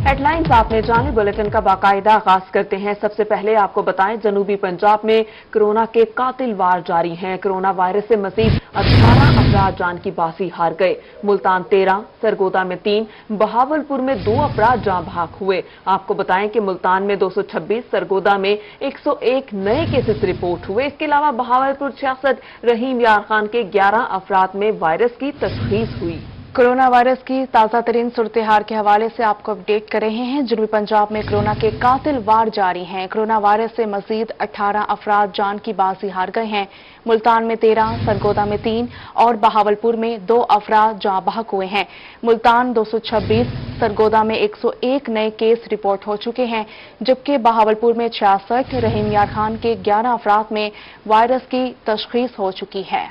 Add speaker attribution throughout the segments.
Speaker 1: Headlines आपने जाने, bulletin का बाकायदा आगाज करते हैं। सबसे पहले आपको बताएं, जनूबी पंजाब में कोरोना के कातिल वार जारी हैं। कोरोना वायरस से मजीद 18 अफराद जान की बाजी हार गए। मुल्तान 13, सरगोदा में 3, बहावलपुर में 2 अफराद जान बहक हुए। आपको बताएं कि मुल्तान में 226, सरगोदा में 101 नए केसेस रिपोर्ट हुए। इसके अलावा बहावलपुर 66, रहीम यार खान के 11 अफराद में वायरस की तशखीस हुई।
Speaker 2: कोरोना वायरस की ताज़ा तरीन सूरत-ए-हाल के हवाले से आपको अपडेट कर रहे हैं। जनूबी पंजाब में कोरोना के कातिल वार जारी हैं। कोरोना वायरस से मजीद 18 अफराद जान की बाजी हार गए हैं। मुल्तान में 13, सरगोदा में 3 और बहावलपुर में 2 अफराद जान बहक हुए हैं। मुल्तान 226, सरगोदा में 101 नए केस रिपोर्ट हो चुके हैं, जबकि बहावलपुर में 66, रहीम यार खान के 11 अफराद में वायरस की तशखीस हो चुकी है।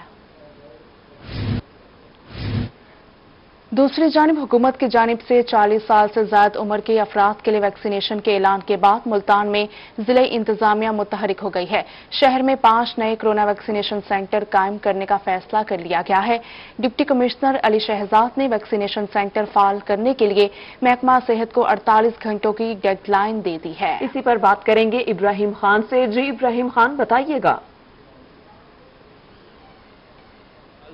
Speaker 2: दूसरी जानिब हुकूमत की जानिब से 40 साल से ज्यादा उम्र के अफराद के लिए वैक्सीनेशन के ऐलान के बाद मुल्तान में जिले इंतजामिया मुतहरिक हो गई है। शहर में 5 नए कोरोना वैक्सीनेशन सेंटर कायम करने का फैसला कर लिया गया है। डिप्टी कमिश्नर अली शहजाद ने वैक्सीनेशन सेंटर फाल करने के लिए महकमा सेहत को 48 घंटों की डेडलाइन दे दी है।
Speaker 1: इसी पर बात करेंगे इब्राहिम खान से। जी इब्राहिम खान, बताइएगा।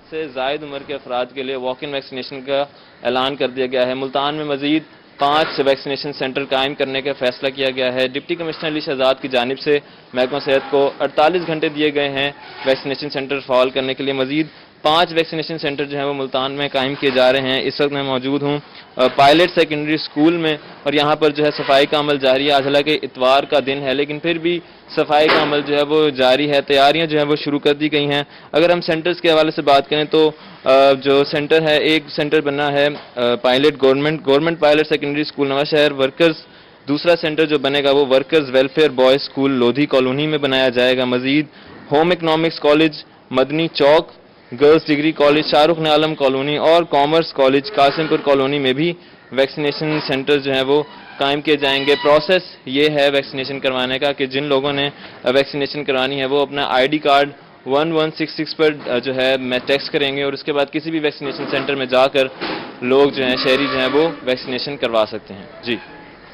Speaker 3: से जायद उम्र के अफराद के लिए वॉक इन वैक्सीनेशन का ऐलान कर दिया गया है। मुल्तान में मजीद 5 वैक्सीनेशन सेंटर कायम करने का फैसला किया गया है। डिप्टी कमिश्नर अली शहजाद की जानिब से महकमा सेहत को 48 घंटे दिए गए हैं वैक्सीनेशन सेंटर फाल करने के लिए। मजीद 5 वैक्सीनेशन सेंटर जो है वो मुल्तान में कायम किए जा रहे हैं। इस वक्त मैं मौजूद हूँ पायलट सेकेंडरी स्कूल में और यहाँ पर जो है सफाई का अमल जारी है। आज हालांकि इतवार का दिन है, लेकिन फिर भी सफाई का अमल जो है वो जारी है। तैयारियां जो है वो शुरू कर दी गई हैं। अगर हम सेंटर्स के हवाले से बात करें तो जो सेंटर है, एक सेंटर बना है pilot government pilot secondary school नवा शहर वर्कर्स। दूसरा सेंटर जो बनेगा वो workers welfare boys school Lodhi colony में बनाया जाएगा। मजीद होम इकनॉमिक्स कॉलेज मदनी चौक, गर्ल्स डिग्री कॉलेज शाहरुख ने आलम कॉलोनी और कॉमर्स कॉलेज कासिमपुर कॉलोनी में भी वैक्सीनेशन सेंटर जो है वो कायम किए जाएंगे। प्रोसेस ये है वैक्सीनेशन करवाने का कि जिन लोगों ने वैक्सीनेशन करवानी है वो अपना आईडी कार्ड 1166 पर जो है मैं टेक्स्ट करेंगे और उसके बाद किसी भी वैक्सीनेशन सेंटर में जाकर लोग जो हैं शहरी जो हैं वो वैक्सीनेशन करवा सकते हैं। जी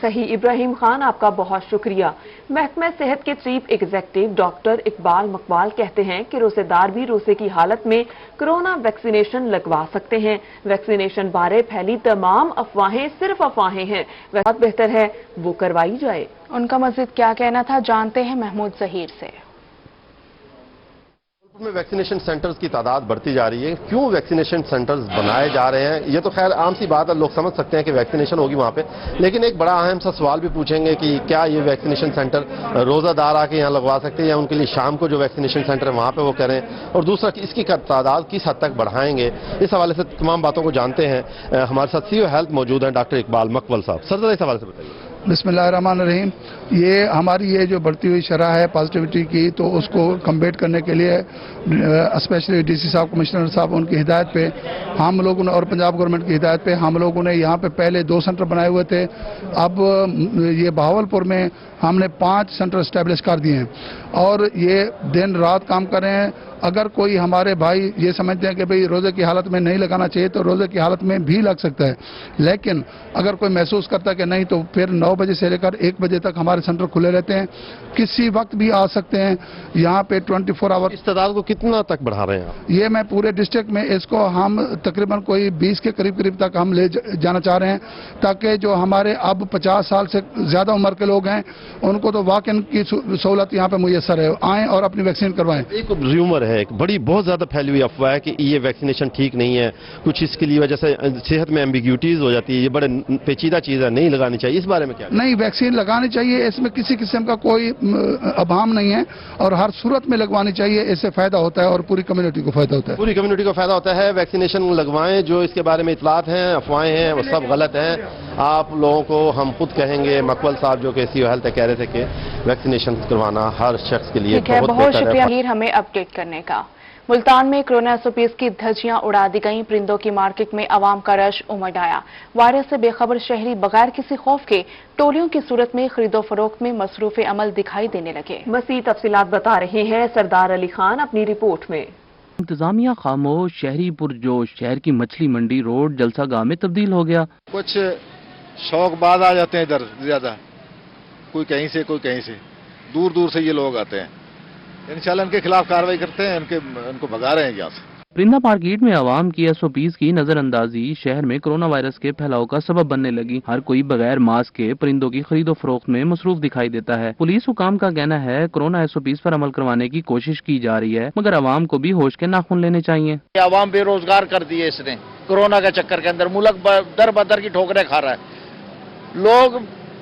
Speaker 1: सही इब्राहिम खान, आपका बहुत शुक्रिया। महकमा सेहत के चीफ एग्जीक्यूटिव डॉक्टर इकबाल मकबाल कहते हैं कि रोजेदार भी रोजे की हालत में कोरोना वैक्सीनेशन लगवा सकते हैं। वैक्सीनेशन बारे फैली तमाम अफवाहें सिर्फ अफवाहें हैं, बहुत बेहतर है वो करवाई जाए।
Speaker 2: उनका मजीद क्या कहना था, जानते हैं महमूद जहीर से।
Speaker 4: में वैक्सीनेशन सेंटर्स की तादाद बढ़ती जा रही है। क्यों वैक्सीनेशन सेंटर्स बनाए जा रहे हैं, ये तो खैर आम सी बात है, लोग समझ सकते हैं कि वैक्सीनेशन होगी वहां पे, लेकिन एक बड़ा अहम सा सवाल भी पूछेंगे कि क्या ये वैक्सीनेशन सेंटर रोजादार आके यहाँ लगवा सकते हैं या उनके लिए शाम को जो वैक्सीनेशन सेंटर है वहां पे वो करें, और दूसरा कि इसकी तादाद किस हद तक बढ़ाएंगे। इस हवाले से तमाम बातों को जानते हैं। हमारे साथ सीईओ हेल्थ मौजूद हैं डॉक्टर इकबाल मकबल साहब। सर जरा इस हवाले से बताइए।
Speaker 5: बिस्मिल्लाहिर्रहमानिर्रहीम। ये हमारी ये जो बढ़ती हुई शरह है पॉजिटिविटी की, तो उसको कम्बेट करने के लिए स्पेशली डीसी साहब, कमिश्नर साहब, उनकी हिदायत पे हम लोगों ने और पंजाब गवर्नमेंट की हिदायत पे हम लोगों ने यहाँ पे पहले 2 सेंटर बनाए हुए थे। अब ये बहावलपुर में हमने 5 सेंटर इस्टेब्लिश कर दिए हैं और ये दिन रात काम कर रहे हैं। अगर कोई हमारे भाई ये समझते हैं कि भाई रोज़े की हालत में नहीं लगाना चाहिए तो रोज़े की हालत में भी लग सकता है, लेकिन अगर कोई महसूस करता है कि नहीं तो फिर 9 बजे से लेकर 1 बजे तक हमारे सेंटर खुले रहते हैं, किसी वक्त भी आ सकते हैं। यहाँ पे 24 आवर।
Speaker 4: इस तादाद को कितना तक बढ़ा रहे हैं?
Speaker 5: ये मैं पूरे डिस्ट्रिक्ट में इसको हम तकरीबन कोई 20 के करीब तक हम ले जाना चाह रहे हैं, ताकि जो हमारे अब 50 साल से ज्यादा उम्र के लोग हैं उनको तो वॉक इन की सहूलत यहाँ पे मुयसर है, आएँ और अपनी वैक्सीन करवाएं।
Speaker 4: एक र्यूमर है, एक बड़ी बहुत ज्यादा फैली हुई अफवाह है कि ये वैक्सीनेशन ठीक नहीं है, कुछ इसके लिए वजह से सेहत में एम्बिग्यूटीज हो जाती है, ये बड़े पेचीदा चीज है, नहीं लगानी चाहिए। इस बारे में क्या?
Speaker 5: नहीं, वैक्सीन लगानी चाहिए, इसमें किसी किस्म का कोई अभाम नहीं है और हर सूरत में लगवानी चाहिए। इससे फायदा होता है और पूरी कम्युनिटी को फायदा होता है।
Speaker 4: पूरी कम्युनिटी को फायदा होता है। वैक्सीनेशन लगवाएं। जो इसके बारे में इतलात हैं, अफवाहें हैं, वो सब गलत हैं। आप लोगों को हम खुद कहेंगे, मकबल साहब जो कि सीईओ हेल्थ कह रहे थे कि वैक्सीनेशन करवाना हर शख्स के लिए
Speaker 2: बहुत शुक्रिया हमें अपडेट करने का। मुल्तान में कोरोना एसओपीज की धज्जियां उड़ा दी गईं। परिंदों की मार्केट में आवाम का रश उमड़ आया। वायरस से बेखबर शहरी बगैर किसी खौफ के टोलियों की सूरत में खरीदो फरोख्त में मसरूफ अमल दिखाई देने लगे।
Speaker 1: मज़ीद तफसीलात बता रहे हैं सरदार अली खान अपनी रिपोर्ट में।
Speaker 6: इंतजामिया खामोश, शहरी पुरजोश। शहर की मछली मंडी रोड जलसा गाह में तब्दील हो गया।
Speaker 4: कुछ
Speaker 6: शौकबाज आ जाते हैं इधर ज़्यादा, कोई कहीं से कोई कहीं से, दूर दूर से ये लोग आते हैं। इंशाल्लाह इनके खिलाफ कार्रवाई करते हैं, इनको भगा रहे हैं यहाँ से।
Speaker 7: परिंदा मार्केट में आवाम की SOPs की नजरअंदाजी शहर में कोरोना वायरस के फैलाव का सबब बनने लगी। हर कोई बगैर मास्क के परिंदों की खरीदो फरोख्त में मसरूफ दिखाई देता है। पुलिस हुकाम का कहना है कोरोना SOPs पर अमल करवाने की कोशिश की जा रही है, मगर आवाम को भी होश के नाखून लेने चाहिए।
Speaker 8: आवाम बेरोजगार कर दिए इसने, कोरोना के चक्कर के अंदर मुल्क दर बदर की ठोकरें खा रहा है। लोग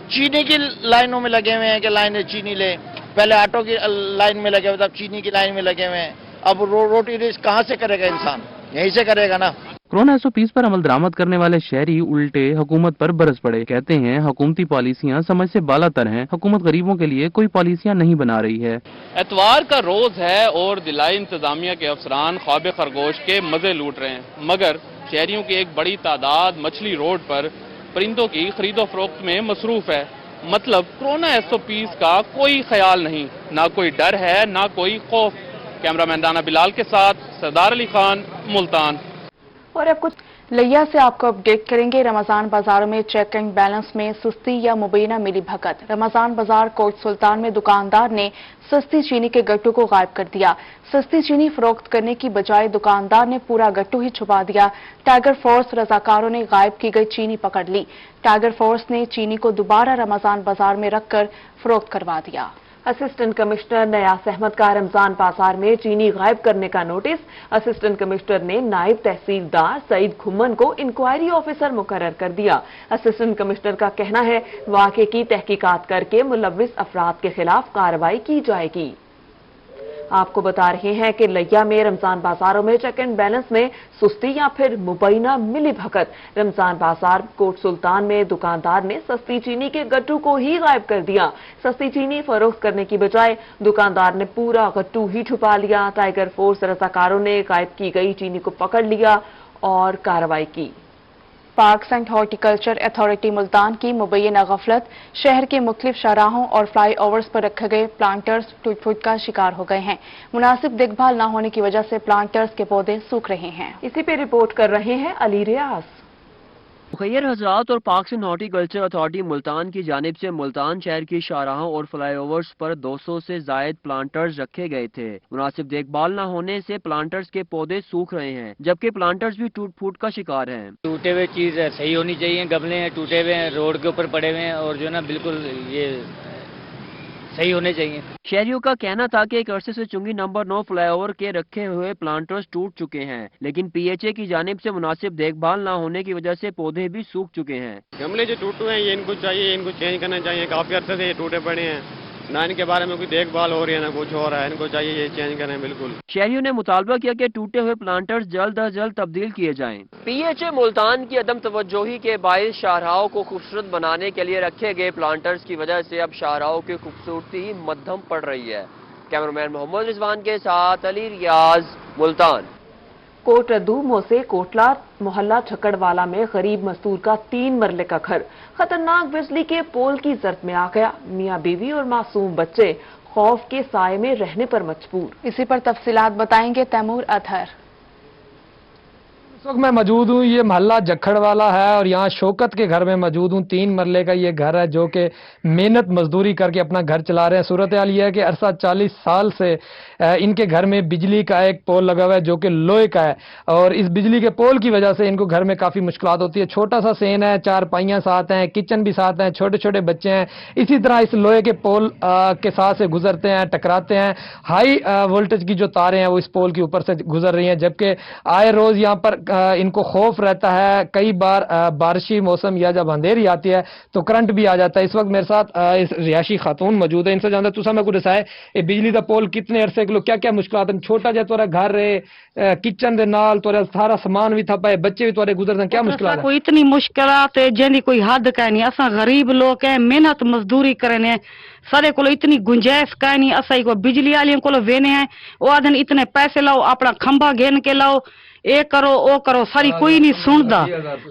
Speaker 8: चीनी की लाइनों में लगे हुए हैं कि लाइन चीनी ले, पहले ऑटो की लाइन में लगे हुए थे, अब चीनी की लाइन में लगे हुए हैं। अब रोटी रेस कहाँ से करेगा इंसान, यहीं से करेगा ना।
Speaker 7: कोरोना SOPs पर अमल दरामद करने वाले शहरी उल्टे हुकूमत पर बरस पड़े। कहते हैं हुकूमती पॉलिसियां समझ से बालातर हैं, हुकूमत गरीबों के लिए कोई पॉलिसियां नहीं बना रही है।
Speaker 3: एतवार का रोज है और दिलाई इंतजामिया के अफसरान ख्वाब खरगोश के मजे लूट रहे हैं, मगर शहरियों की एक बड़ी तादाद मछली रोड पर परिंदों की खरीदो फरोख्त में मसरूफ है। मतलब कोरोना SOPs का कोई ख्याल नहीं, ना कोई डर है ना कोई खौफ। कैमरामैन राना बिलाल के साथ सरदार अली खान, मुल्तान।
Speaker 1: और अब कुछ
Speaker 2: लिया से आपको अपडेट करेंगे। रमजान बाजारों में चेक एंड बैलेंस में सुस्ती या मुबैना मिली भगत। रमजान बाजार कोट सुल्तान में दुकानदार ने सस्ती चीनी के गट्टू को गायब कर दिया। सस्ती चीनी फरोख्त करने की बजाय दुकानदार ने पूरा गट्टू ही छुपा दिया। टाइगर फोर्स रजाकारों ने गायब की गई चीनी पकड़ ली। टाइगर फोर्स ने चीनी को दोबारा रमजान बाजार में रखकर फरोख्त करवा दिया।
Speaker 1: असिस्टेंट कमिश्नर नयास अहमद का रमजान बाजार में चीनी गायब करने का नोटिस। असिस्टेंट कमिश्नर ने नायब तहसीलदार सईद खुम्मन को इंक्वायरी ऑफिसर मुकर्रर कर दिया। असिस्टेंट कमिश्नर का कहना है वाक़े की तहकीकात करके मुलव्विस अफराद के खिलाफ कार्रवाई की जाएगी। आपको बता रहे हैं कि लिया में रमजान बाजारों में चेक एंड बैलेंस में सुस्ती या फिर मुबैना मिली भगत। रमजान बाजार कोट सुल्तान में दुकानदार ने सस्ती चीनी के गट्टू को ही गायब कर दिया। सस्ती चीनी फरोख्त करने की बजाय दुकानदार ने पूरा गट्टू ही छुपा लिया। टाइगर फोर्स रजाकारों ने गायब की गई चीनी को पकड़ लिया और कार्रवाई की।
Speaker 2: Parks and horticulture authority Multan की मुबैना गफलत। शहर के मुख्तलिफ शाहराहों और फ्लाई ओवर्स पर रखे गए प्लांटर्स टूट फूट का शिकार हो गए हैं। मुनासिब देखभाल न होने की वजह से प्लांटर्स के पौधे सूख रहे हैं।
Speaker 1: इसी पे रिपोर्ट कर रहे हैं अली रियाज।
Speaker 9: मुखैर हजरात और parks and horticulture authority Multan की जानिब से मुल्तान शहर की शाहराहों और फ्लाईओवर्स पर 200 से जायद प्लांटर्स रखे गए थे। मुनासिब देखभाल न होने से प्लांटर्स के पौधे सूख रहे हैं, जबकि प्लांटर्स भी टूट फूट का शिकार हैं।
Speaker 10: टूटे हुए चीज सही होनी चाहिए, गमले हैं टूटे हुए हैं, रोड के ऊपर पड़े हुए हैं और जो ना बिल्कुल ये सही होने चाहिए।
Speaker 9: शहरियों का कहना था कि एक अरसे से चुंगी नंबर 9 फ्लाईओवर के रखे हुए प्लांटर्स टूट चुके हैं, लेकिन PHA की जानिब से मुनासिब देखभाल न होने की वजह से पौधे भी सूख चुके हैं।
Speaker 11: गमले जो टूटे हैं ये इनको चाहिए, इनको चेंज करना चाहिए। काफी अरसे से ये टूटे पड़े हैं, ना इनके बारे में कोई देखभाल हो रही है ना कुछ हो रहा है। इनको चाहिए ये चेंज करें बिल्कुल।
Speaker 9: शहरियों ने मुतालबा किया कि टूटे हुए प्लांटर्स जल्द अज जल्द तब्दील किए जाएं। PHA मुल्तान की अदम तवज्जोही के बायस शाहराहों को खूबसूरत बनाने के लिए रखे गए प्लांटर्स की वजह से अब शाहराहों की खूबसूरती मध्यम पड़ रही है। कैमरामैन मोहम्मद रिजवान के साथ अली रियाज, मुल्तान।
Speaker 1: कोट रद्दूमो से कोटला मोहल्ला छक्कड़वाला में गरीब मजदूर का 3 मरले का घर खतरनाक बिजली के पोल की जद में आ गया। मियां बीवी और मासूम बच्चे खौफ के साए में रहने पर मजबूर।
Speaker 2: इसी पर तफसीलात बताएंगे तैमूर अतहर।
Speaker 12: इस वक्त मैं मौजूद हूँ, ये मोहल्ला जखड़वाला है और यहाँ शौकत के घर में मौजूद हूँ। 3 मरले का ये घर है जो कि मेहनत मजदूरी करके अपना घर चला रहे हैं। सूरत हाल ये है कि अरसा 40 साल से इनके घर में बिजली का एक पोल लगा हुआ है जो कि लोहे का है और इस बिजली के पोल की वजह से इनको घर में काफ़ी मुश्किलात होती है। छोटा सा सेन है, 4 पाइयाँ साथ हैं, किचन भी साथ हैं, छोटे छोटे बच्चे हैं। इसी तरह इस लोहे के पोल के साथ से गुजरते हैं, टकराते हैं। हाई वोल्टेज की जो तारें हैं वो इस पोल के ऊपर से गुजर रही हैं, जबकि आए रोज यहाँ पर इनको खौफ रहता है। कई बार बारिशी मौसम या जब अंधेरी आती है तो करंट भी आ जाता है। इस वक्त मेरे साथ इस रिहायशी खातून मौजूद है, इनसे जानते तुसा मैं कुछ दसाए ये बिजली का पोल कितने अरसे के क्या क्या मुश्किलात हैं। छोटा जिहा तोरा घर रहे, किचन दे नाल तोरा सारा सामान भी था पाए, बच्चे भी तोरे गुजरदे, क्या मुश्किलात है?
Speaker 13: कोई इतनी मुश्किलात है जिंदी कोई हद का नहीं। असा गरीब लोग है, मेहनत मजदूरी करने सारे को इतनी गुंजाइश का नहीं। असा को बिजली वाले को वेने हैं, वो आदन इतने पैसे लाओ, अपना खंभा घेन के लाओ, ए करो ओ करो, सारी कोई नहीं सुनता।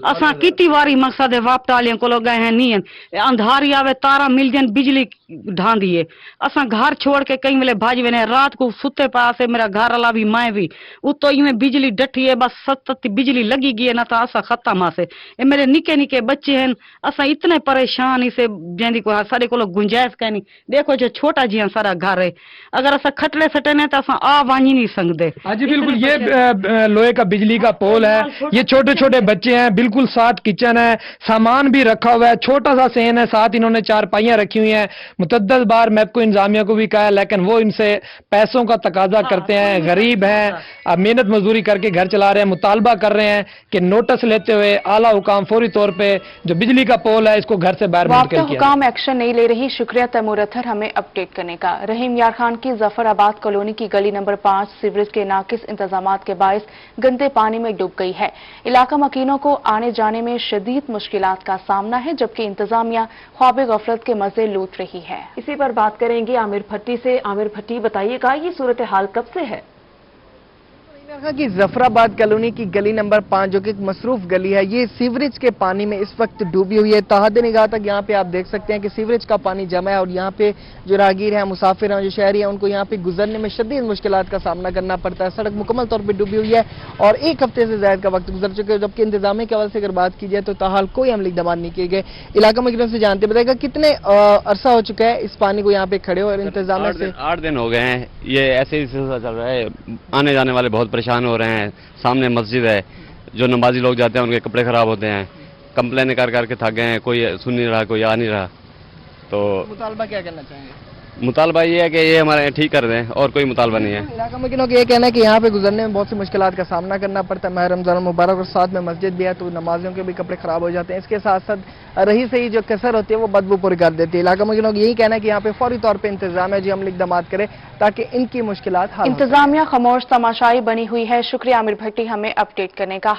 Speaker 13: असा कितनी बारी मकसद वापटा वाले को गए हैं, नहीं अंधारी आवे तारा मिल जान बिजली ढां दिए असा घर छोड़ के कई वेले भाज वेने रात को सुते पास है मेरा घर वाला भी मैं भी उतो इवें बिजली डठी है बस सतत बिजली लगी गई है ना तो असा खत्म आसे ए मेरे निके निके बच्चे हैं असा इतने परेशान इसे जेंदी को सारे को गुंजाइश कहनी देखो जो छोटा जिया सारा घर है अगर असा खटले सटे ने तो असा आ वानी नहीं सकते।
Speaker 12: हाँ जी बिल्कुल, ये लोहे का बिजली का पोल है, ये छोटे छोटे बच्चे हैं, बिल्कुल साथ किचन है, सामान भी रखा हुआ है, छोटा सा सेन है, साथ इन्होंने चारपाइयां रखी हुई हैं। मुतद्दद बार मैपको इंतजामिया को भी कहा है लेकिन वो इनसे पैसों का तकाजा करते हैं, गरीब हैं, अब मेहनत मजदूरी करके घर चला रहे हैं, मुतालबा कर रहे हैं कि नोटिस लेते हुए आला हुकाम फौरी तौर पे जो बिजली का पोल है इसको घर से बाहर
Speaker 2: वक्त हुकाम एक्शन नहीं ले रही। शुक्रिया तैमूर अत्हर हमें अपडेट करने का। रहीम यार खान की जफराबाद कॉलोनी की गली नंबर 5 सीवरेज के नाकिस इंतजामात के बायस गंदे पानी में डूब गई है। इलाका मकीनों को आने जाने में शदीद मुश्किलात का सामना है जबकि इंतजामिया ख्वाब गफलत के मजे लूट रही है।
Speaker 1: इसी पर बात करेंगे आमिर भट्टी से। आमिर भट्टी, बताइएगा ये सूरत हाल कब से है?
Speaker 14: कि जफराबाद कॉलोनी की गली नंबर 5 जो कि एक मसरूफ गली है, ये सीवरेज के पानी में इस वक्त डूबी हुई है। तहद निगाह तक यहाँ पे आप देख सकते हैं कि सीवरेज का पानी जमा है और यहाँ पे जो राहगीर हैं, मुसाफिर हैं, जो शहरी हैं, उनको यहाँ पे गुजरने में शदीद मुश्किलात का सामना करना पड़ता है। सड़क मुकम्मल तौर पर डूबी हुई है और एक हफ्ते से ज्यादा का वक्त गुजर चुके हैं, जबकि इंतजामिया के हवाले से अगर बात की जाए तो ताहाल कोई अमली इक़दाम नहीं किए गए। इलाका मकीनों से जानते बताएगा कितने अरसा हो चुका है इस पानी को यहाँ पे खड़े और इंतजामिया से?
Speaker 15: 8 दिन हो गए हैं, ये ऐसे ही सिलसिला चल रहा है। आने जाने वाले बहुत परेशान हो रहे हैं। सामने मस्जिद है, जो नमाजी लोग जाते हैं उनके कपड़े खराब होते हैं। कंप्लेन कर करके थक गए हैं, कोई सुन नहीं रहा, कोई आ नहीं रहा। तो
Speaker 14: मुतालबा क्या करना चाहेंगे?
Speaker 15: मुतालबा ये है कि ये हमारे ठीक कर दें और कोई मुतालबा नहीं है।
Speaker 14: इलाका मकीनों का ये कहना है कि यहाँ पे गुजरने में बहुत सी मुश्किलात का सामना करना पड़ता है। माह रमजान मुबारक और साथ में मस्जिद भी है तो नमाजियों के भी कपड़े खराब हो जाते हैं। इसके साथ साथ रही सही जो कसर होती है वो बदबू पूरी कर देती है। इलाका मकीनों का यही कहना है कि यहाँ पे फौरी तौर पर इंतजाम है जी अमली इक़दाम करे ताकि इनकी मुश्किलात हल हो।
Speaker 2: इंतजामिया खामोश तमाशाई बनी हुई है। शुक्रिया आमिर भट्टी हमें अपडेट करने का।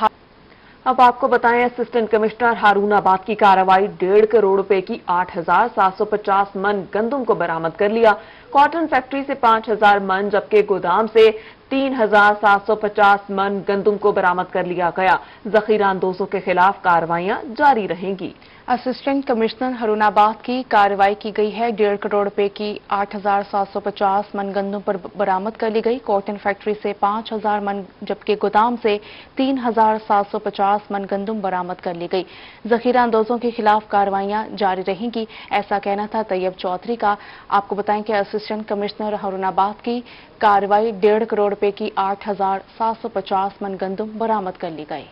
Speaker 1: अब आपको बताएं, असिस्टेंट कमिश्नर हारूनाबाद की कार्रवाई 1.5 करोड़ रुपए की 8,750 मन गंदम को बरामद कर लिया। कॉटन फैक्ट्री से 5,000 मन जबकि गोदाम से 3,750 मन गंदम को बरामद कर लिया गया। जखीरा अंदोजों के खिलाफ कार्रवाइयां जारी रहेंगी।
Speaker 2: असिस्टेंट कमिश्नर हारूनाबाद की कार्रवाई की गई है। 1.5 करोड़ रुपए की 8,750 मन गंदम पर बरामद कर ली गई। कॉटन फैक्ट्री से 5,000 मन जबकि गोदाम से 3,750 मन गंदम बरामद कर ली गई। जखीरा अंदोजों के खिलाफ कार्रवाइयां जारी रहेंगी, ऐसा कहना था तैयब चौधरी का। आपको बताएं कि असिस्टेंट कमिश्नर हारूनाबाद की कार्रवाई 1.5 करोड़ रुपए की 8,750 मन गंदम बरामद कर ली गई।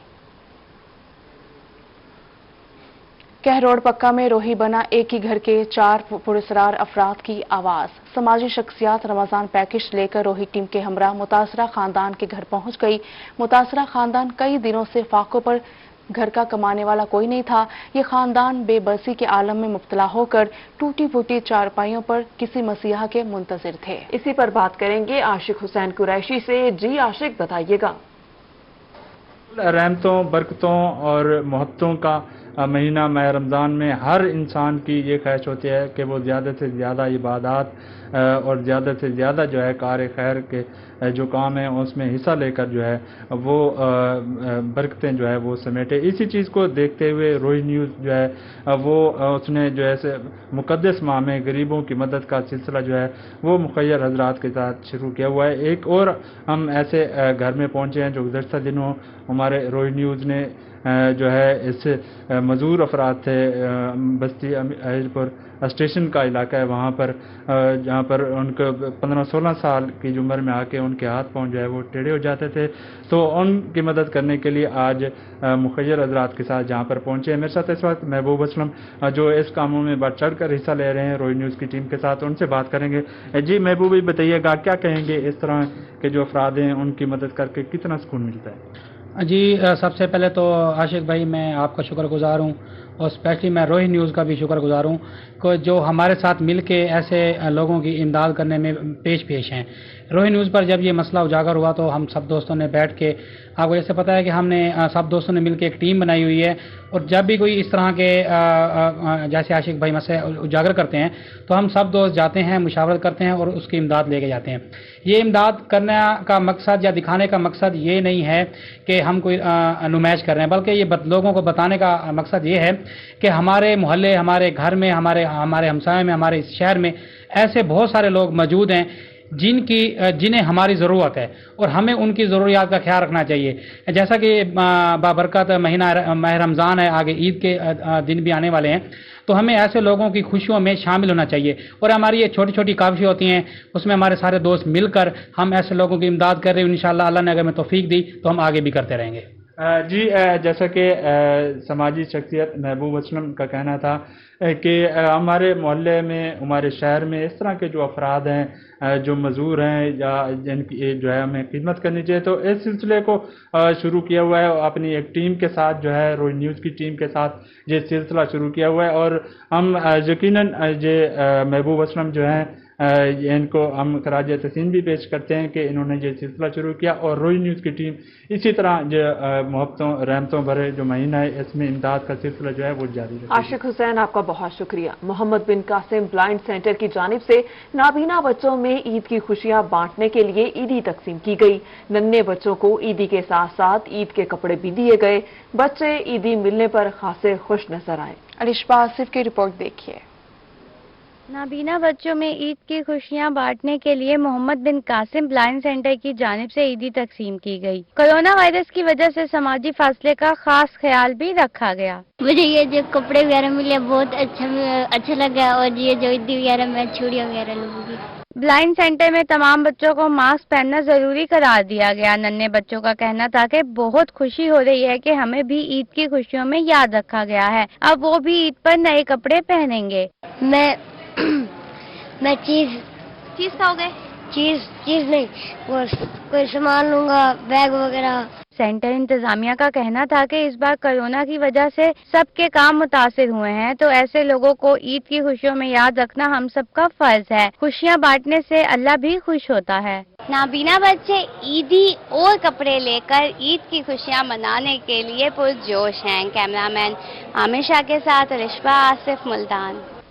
Speaker 2: कहरोड पक्का में रोही बना एक ही घर के 4 पुरस्कार अफराद की आवाज। समाजी शख्सियात रमजान पैकेज लेकर रोही टीम के हमरा मुतासरा खानदान के घर पहुंच गई। मुतासरा खानदान कई दिनों से फाकों पर घर का कमाने वाला कोई नहीं था। ये खानदान बेबसी के आलम में मुब्तला होकर टूटी फूटी चारपाइयों पर किसी मसीहा के मुंतजिर थे।
Speaker 1: इसी पर बात करेंगे आशिक हुसैन कुरैशी से। जी आशिक, बताइएगा।
Speaker 16: रहमतों, बरकतों और मोहब्बतों का महीना माह रमज़ान में हर इंसान की ये ख्वाहिश होती है कि वो ज़्यादा से ज़्यादा इबादत और ज़्यादा से ज़्यादा जो है कार खैर के जो काम है उसमें हिस्सा लेकर जो है वो बरकतें जो है वो समेटे। इसी चीज़ को देखते हुए रोही न्यूज़ जो है वो उसने जो है मुक़द्दस माह में गरीबों की मदद का सिलसिला जो है वो मुखय्यर हजरात के साथ शुरू किया हुआ है। एक और हम ऐसे घर में पहुँचे हैं जो गुज़श्ता दिनों हमारे रोही न्यूज़ ने जो है इस मजदूर अफराद थे बस्ती अहिलपुर स्टेशन का इलाका है, वहाँ पर जहाँ पर उनको 15-16 साल की उम्र में आके उनके हाथ पाँव जो है वो टेढ़े हो जाते थे। तो उनकी मदद करने के लिए आज मुखय्यर हजरात के साथ जहाँ पर पहुँचे हैं। मेरे साथ इस वक्त महबूब असलम जो इस कामों में बढ़ चढ़ कर हिस्सा ले रहे हैं रोही न्यूज़ की टीम के साथ, उनसे बात करेंगे। जी महबूब, बताइएगा क्या कहेंगे इस तरह के जो अफराद हैं उनकी मदद करके कितना सुकून मिलता है?
Speaker 17: जी सबसे पहले तो आशिक भाई मैं आपका शुक्रगुजार हूँ और स्पेशली मैं रोही न्यूज़ का भी शुक्रगुजार हूँ कि जो हमारे साथ मिल के ऐसे लोगों की इमदाद करने में पेश हैं। रोही न्यूज़ पर जब ये मसला उजागर हुआ तो हम सब दोस्तों ने बैठ के, आपको जैसे पता है कि हमने सब दोस्तों ने मिलकर एक टीम बनाई हुई है और जब भी कोई इस तरह के जैसे आशिक भाई मसले उजागर करते हैं तो हम सब दोस्त जाते हैं, मुशावरत करते हैं और उसकी इमदाद लेके जाते हैं। ये इमदाद करने का मकसद या दिखाने का मकसद ये नहीं है कि हम कोई नुमाइश कर रहे हैं, बल्कि ये लोगों को बताने का मकसद ये है کہ ہمارے محلے, ہمارے گھر میں، ہمارے ہمسائے میں، ہمارے اس شہر میں ایسے بہت سارے لوگ موجود ہیں جنہیں ہماری ضرورت ہے اور ہمیں ان کی ضروریات کا خیال رکھنا چاہیے. جیسا کہ بابرکت مہینہ ماہ رمضان ہے، آگے عید کے دن بھی آنے والے ہیں، تو ہمیں ایسے لوگوں کی خوشیوں میں شامل ہونا چاہیے. اور ہماری یہ چھوٹی چھوٹی کاوشیں ہوتی ہیں، اس میں ہمارے سارے دوست مل کر ہم ایسے لوگوں کی امداد کر رہے ہیں. انشاءاللہ اللہ نے اگر ہمیں توفیق دی تو ہم آگے بھی کرتے رہیں گے.
Speaker 16: جی جیسا کہ سماجی شخصیت محبوب اسلم کا کہنا تھا کہ ہمارے محلے میں، ہمارے شہر میں اس طرح کے جو افراد ہیں جو معذور ہیں یا جن کی جو ہے ہمیں خدمت کرنی چاہیے، تو اس سلسلے کو شروع کیا ہوا ہے اپنی ایک ٹیم کے ساتھ، جو ہے روئی نیوز کی ٹیم کے ساتھ یہ سلسلہ شروع کیا ہوا ہے. اور ہم یقیناً یہ محبوب اسلم جو ہیں ان کو ہم خراج تحسین بھی پیش کرتے ہیں کہ انہوں نے یہ سلسلہ شروع کیا، اور روئی نیوز کی ٹیم اسی طرح جو محبتوں رحمتوں بھرے جو مہینہ ہے اس میں امداد کا سلسلہ جو ہے وہ جاری رہے.
Speaker 1: عاشق حسین، آپ کا بہت شکریہ. محمد بن قاسم بلائنڈ سینٹر کی جانب سے نابینا بچوں میں عید کی خوشیاں بانٹنے کے لیے عیدی تقسیم کی گئی. ننھے بچوں کو عیدی کے ساتھ ساتھ عید کے کپڑے بھی دیے گئے. بچے عیدی ملنے پر خاصے خوش نظر آئے.
Speaker 2: ارشبا آصف کی رپورٹ دیکھیے.
Speaker 18: نابینا بچوں میں عید کی خوشیاں بانٹنے کے لیے محمد بن قاسم بلائنڈ سینٹر کی جانب سے عیدی تقسیم کی گئی. کورونا وائرس کی وجہ سے سماجی فاصلے کا خاص خیال بھی رکھا گیا.
Speaker 19: مجھے یہ جو کپڑے وغیرہ ملے بہت اچھا لگا، اور یہ جو عیدی وغیرہ میں چوڑیاں وغیرہ لوں گی.
Speaker 18: بلائنڈ سینٹر میں تمام بچوں کو ماسک پہننا ضروری قرار دیا گیا. ننھے بچوں کا کہنا تھا کہ بہت خوشی ہو رہی ہے کہ ہمیں بھی عید کی خوشیوں میں یاد رکھا گیا ہے. اب وہ بھی عید پر نئے کپڑے پہنیں گے.
Speaker 19: میں چیز
Speaker 18: کھاؤ گے؟
Speaker 19: چیز نہیں، کوئی سامان لوں گا، بیگ وغیرہ.
Speaker 18: سینٹر انتظامیہ کا کہنا تھا کہ اس بار کورونا کی وجہ سے سب کے کام متاثر ہوئے ہیں، تو ایسے لوگوں کو عید کی خوشیوں میں یاد رکھنا ہم سب کا فرض ہے. خوشیاں بانٹنے سے اللہ بھی خوش ہوتا ہے.
Speaker 19: نابینا بچے عیدی اور کپڑے لے کر عید کی خوشیاں منانے کے لیے پرجوش ہیں. کیمرہ مین عامر شاہ کے ساتھ رشبہ آصف، ملتان.